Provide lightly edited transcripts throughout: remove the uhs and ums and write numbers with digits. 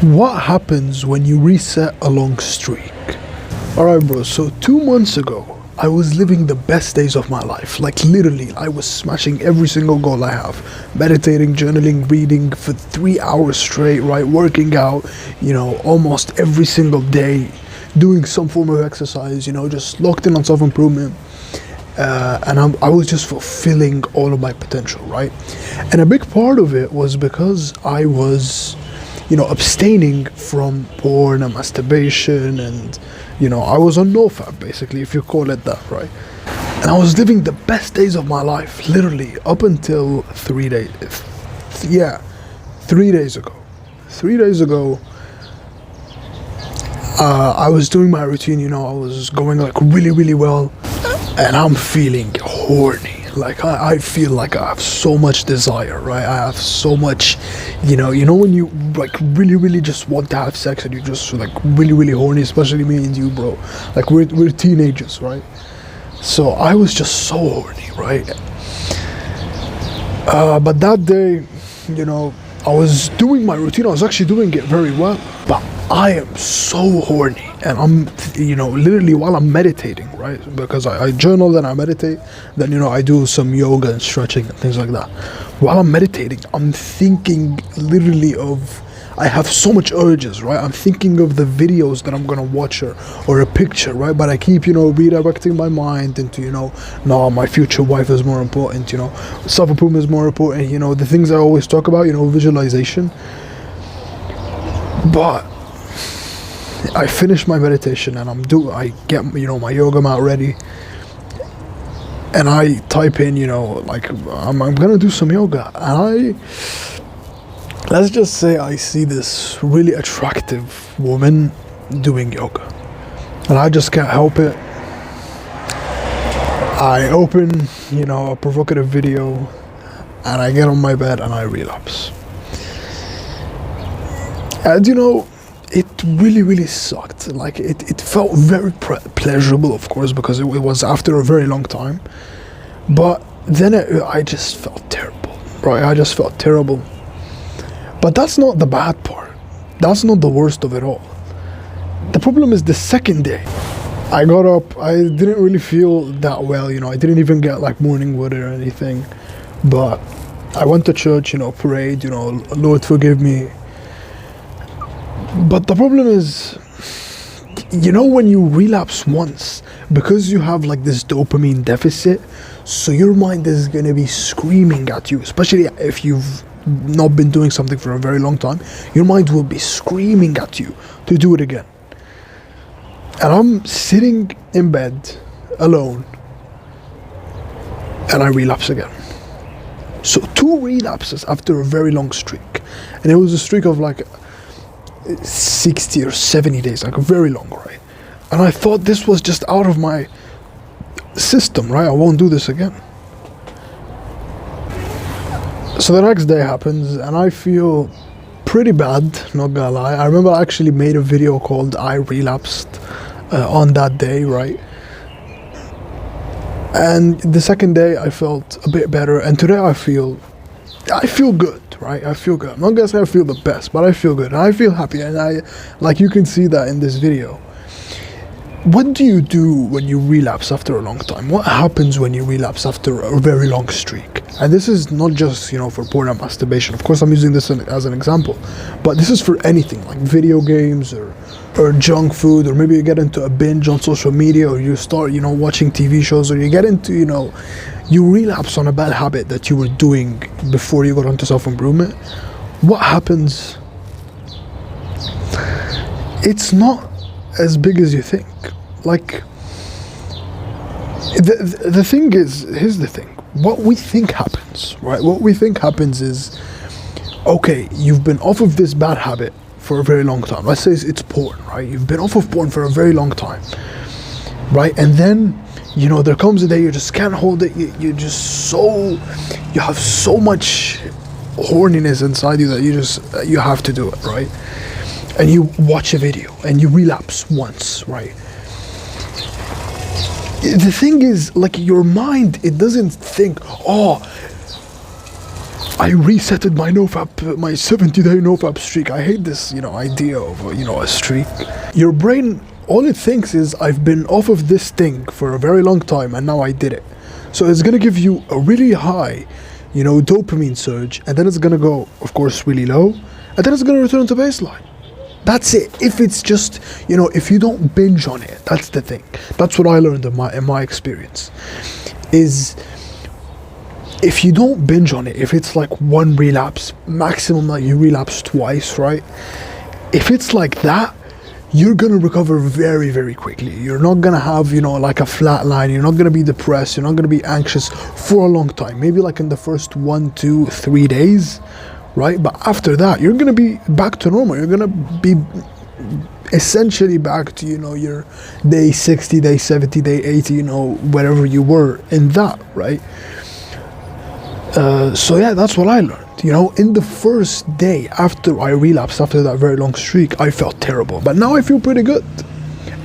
What happens when you reset a long streak? Alright, bro, so 2 months ago, I was living the best days of my life. Like, literally, I was smashing every single goal I have. Meditating, journaling, reading for 3 hours straight, right? Working out, almost every single day. Doing some form of exercise, just locked in on self improvement. I was just fulfilling all of my potential, right? And a big part of it was because I was abstaining from porn and masturbation, and I was on NoFap, basically, if you call it that, right? And I was living the best days of my life, literally, up until 3 days. Yeah, 3 days ago. 3 days ago, I was doing my routine, I was going like really, really well, and I'm feeling horny. Like I feel like I have so much desire, right? I have so much, when you like really, really just want to have sex and you just like really, really horny, especially me and you, bro. Like we're teenagers, right? So I was just so horny, right? But that day, I was doing my routine. I was actually doing it very well, but I am so horny, and I'm, literally while I'm meditating, right? Because I journal, then I meditate, then, I do some yoga and stretching and things like that. While I'm meditating, I'm thinking literally of, I have so much urges, right? I'm thinking of the videos that I'm gonna watch or a picture, right? But I keep, redirecting my mind into, no, my future wife is more important, self-improvement is more important, the things I always talk about, visualization. But I finish my meditation and I get, my yoga mat ready, and I type in, like, I'm gonna do some yoga, and let's just say I see this really attractive woman doing yoga, and I just can't help it. I open, a provocative video, and I get on my bed and I relapse. And it really, really sucked. Like, it felt very pleasurable, of course, because it was after a very long time. But then I just felt terrible, right? I just felt terrible. But that's not the bad part. That's not the worst of it all. The problem is the second day. I got up, I didn't really feel that well, I didn't even get like morning wood or anything. But I went to church, prayed, Lord forgive me. But the problem is, when you relapse once, because you have like this dopamine deficit, so your mind is going to be screaming at you, especially if you've not been doing something for a very long time. Your mind will be screaming at you to do it again. And I'm sitting in bed alone, and I relapse again. So 2 relapses after a very long streak, and it was a streak of like 60 or 70 days, like very long, right? And I thought this was just out of my system, right? I won't do this again. So the next day happens, and I feel pretty bad, not gonna lie. I remember I actually made a video called I Relapsed on that day, right? And the second day I felt a bit better, and today I feel good, right? I feel good. I'm not gonna say I feel the best, but I feel good, and I feel happy, and you can see that in this video. What do you do when you relapse after a long time? What happens when you relapse after a very long streak? And this is not just, for porn and masturbation. Of course, I'm using this as an example, but this is for anything, like video games or junk food, or maybe you get into a binge on social media, or you start, watching TV shows, or you get into, you relapse on a bad habit that you were doing before you got into self-improvement. What happens? It's not as big as you think. Like, the thing is, here's the thing. What we think happens, right? What we think happens is, okay, you've been off of this bad habit for a very long time. Let's say it's porn, right? You've been off of porn for a very long time, right? And then, there comes a day you just can't hold it. You have so much horniness inside you that you have to do it, right? And you watch a video and you relapse once, right? The thing is, like, your mind, it doesn't think, oh, I resetted my nofap, my 70-day nofap streak. I hate this, idea of, a streak. Your brain, all it thinks is, I've been off of this thing for a very long time and now I did it. So it's gonna give you a really high, dopamine surge, and then it's gonna go, of course, really low, and then it's gonna return to baseline. That's it. If it's just, if you don't binge on it, that's the thing. That's what I learned in my experience, is if you don't binge on it, if it's like one relapse, maximum like you relapse twice, right? If it's like that, you're gonna recover very, very quickly. You're not gonna have, like a flat line. You're not gonna be depressed. You're not gonna be anxious for a long time. Maybe like in the first 1, 2, 3 days, right? But after that, you're gonna be back to normal. You're gonna be essentially back to, your day 60, day 70, day 80, wherever you were in that, right? So yeah, that's what I learned. In the first day after I relapsed, after that very long streak, I felt terrible. But now I feel pretty good.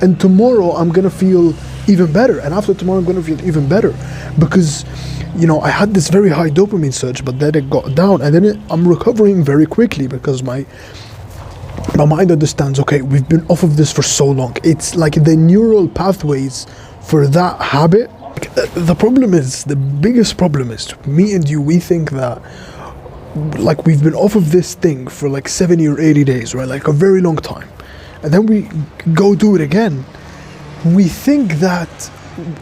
And tomorrow I'm gonna feel even better. And after tomorrow I'm gonna feel even better. Because, I had this very high dopamine surge, but then it got down. And then I'm recovering very quickly because my mind understands, okay, we've been off of this for so long. It's like the neural pathways for that habit. The biggest problem is, me and you, we think that like we've been off of this thing for like 70 or 80 days, right? Like a very long time. And then we go do it again. We think that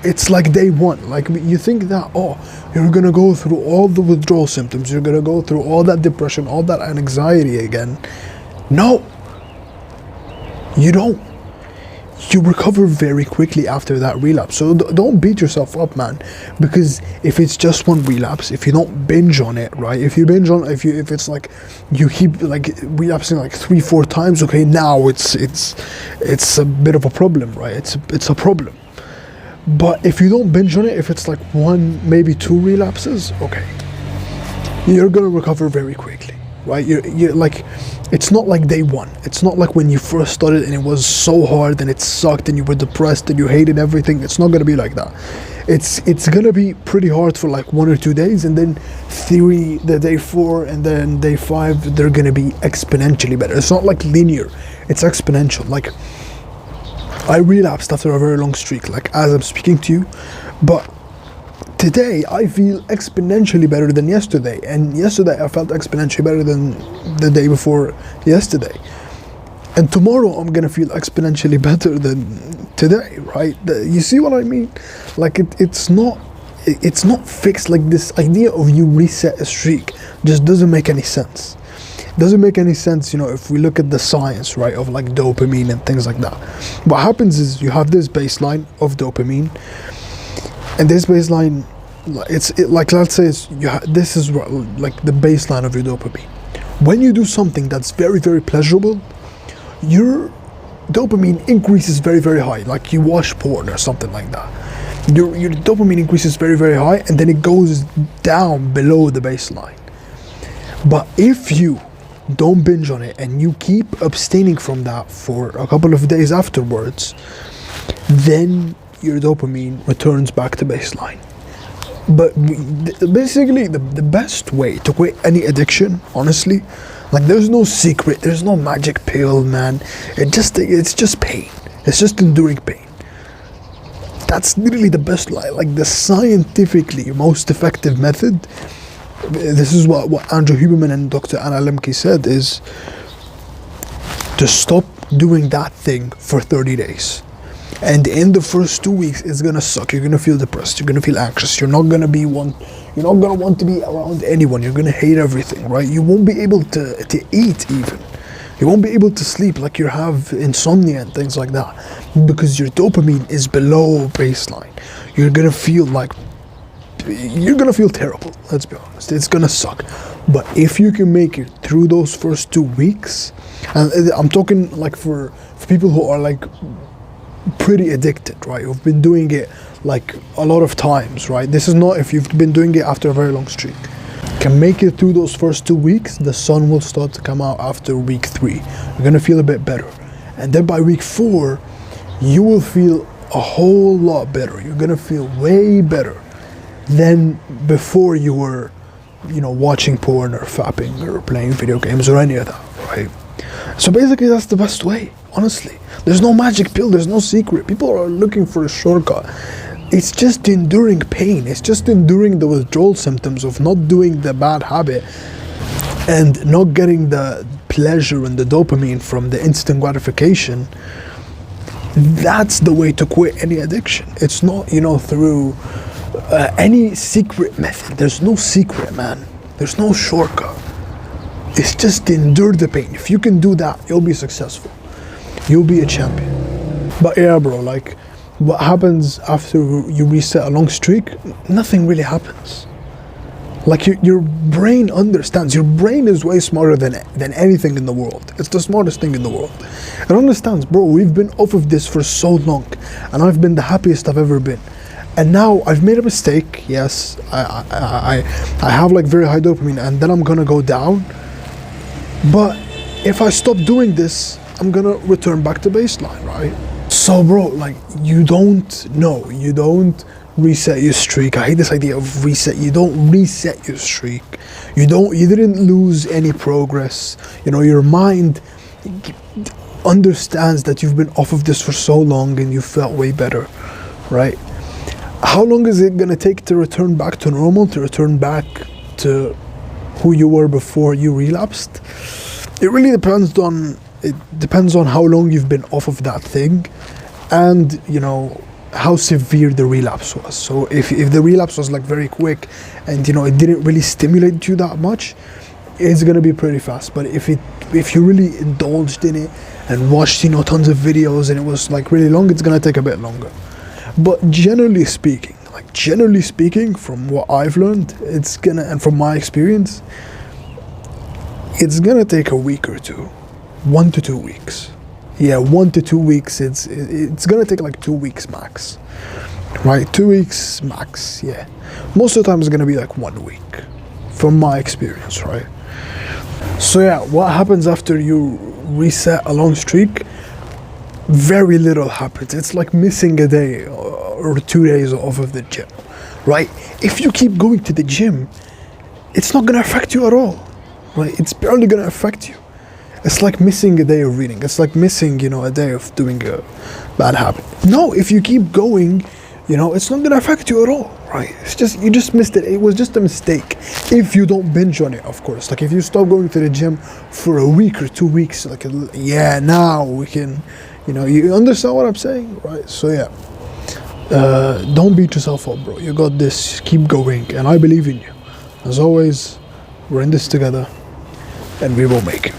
it's like day one. Like you think that, you're gonna go through all the withdrawal symptoms. You're gonna go through all that depression, all that anxiety again. No, you don't. You recover very quickly after that relapse. So don't beat yourself up, man, because if it's just one relapse, if you don't binge on it, right? If it's like you keep like relapsing like 3-4 times, okay, now it's a bit of a problem, right? It's a problem. But if you don't binge on it, if it's like 1, maybe 2 relapses, okay, you're gonna recover very quickly, right? You're like, it's not like day one. It's not like when you first started and it was so hard and it sucked and you were depressed and you hated everything. It's not gonna be like that. It's gonna be pretty hard for like 1 or 2 days, and then the day 4 and then day 5, they're gonna be exponentially better. It's not like linear, it's exponential. Like I relapsed after a very long streak, like as I'm speaking to you, but today I feel exponentially better than yesterday, and yesterday I felt exponentially better than the day before yesterday, and tomorrow I'm gonna feel exponentially better than today, right? You see what I mean? Like it's not fixed. Like this idea of you reset a streak just doesn't make any sense. Doesn't make any sense, if we look at the science, right, of like dopamine and things like that. What happens is you have this baseline of dopamine, and this baseline, let's say this is like the baseline of your dopamine. When you do something that's very, very pleasurable, your dopamine increases very, very high. Like you watch porn or something like that. Your dopamine increases very, very high, and then it goes down below the baseline. But if you don't binge on it and you keep abstaining from that for a couple of days afterwards, then your dopamine returns back to baseline. But basically the best way to quit any addiction, honestly, like there's no secret, there's no magic pill, man. It's just pain. It's just enduring pain. That's literally the best like the scientifically most effective method. This is what Andrew Huberman and Dr. Anna Lemke said, is to stop doing that thing for 30 days. And in the first 2 weeks, it's gonna suck. You're gonna feel depressed. You're gonna feel anxious. You're not gonna want to be around anyone. You're gonna hate everything, right? You won't be able to eat even. You won't be able to sleep, like you have insomnia and things like that, because your dopamine is below baseline. You're gonna feel terrible, let's be honest. It's gonna suck. But if you can make it through those first 2 weeks, and I'm talking like for people who are like pretty addicted, right? Who've been doing it like a lot of times, right? This is not if you've been doing it after a very long streak. Can make it through those first 2 weeks, the sun will start to come out after week 3. You're gonna feel a bit better. And then by week 4, you will feel a whole lot better. You're gonna feel way better than before you were watching porn or fapping or playing video games or any of that, right? So basically that's the best way, honestly. There's no magic pill, there's no secret. People are looking for a shortcut. It's just enduring pain. It's just enduring the withdrawal symptoms of not doing the bad habit and not getting the pleasure and the dopamine from the instant gratification. That's the way to quit any addiction. It's not, through any secret method. There's no secret, man. There's no shortcut. It's just endure the pain. If you can do that, you'll be successful. You'll be a champion. But yeah, bro, like, what happens after you reset a long streak? Nothing really happens. Like, your brain understands. Your brain is way smarter than anything in the world. It's the smartest thing in the world. It understands, bro, we've been off of this for so long, and I've been the happiest I've ever been. And now I've made a mistake. Yes, I have like very high dopamine, and then I'm gonna go down. But if I stop doing this, I'm gonna return back to baseline, right? So, bro, like, you don't reset your streak. I hate this idea of reset. You don't reset your streak. You didn't lose any progress. Your mind understands that you've been off of this for so long and you felt way better, right? How long is it gonna take to return back to normal, to return back to who you were before you relapsed? It really depends on how long you've been off of that thing, and how severe the relapse was. So if the relapse was like very quick and it didn't really stimulate you that much, it's gonna be pretty fast. But if you really indulged in it and watched tons of videos and it was like really long, it's gonna take a bit longer. But generally speaking, from what I've learned, and from my experience, it's gonna take a week or two, 1 to 2 weeks. Yeah, 1 to 2 weeks. It's gonna take like 2 weeks max, right? 2 weeks max. Yeah, most of the time it's gonna be like 1 week, from my experience, right? So yeah, what happens after you reset a long streak? Very little happens. It's like missing a day or 2 days off of the gym, right? If you keep going to the gym, it's not gonna affect you at all, right? It's barely gonna affect you. It's like missing a day of reading. It's like missing, a day of doing a bad habit. No, if you keep going, it's not gonna affect you at all, right? You just missed it. It was just a mistake. If you don't binge on it, of course. Like, if you stop going to the gym for a week or 2 weeks, like, yeah, now we can, you understand what I'm saying, right? So yeah, don't beat yourself up, bro. You got this. Keep going, and I believe in you. As always, we're in this together, and we will make it.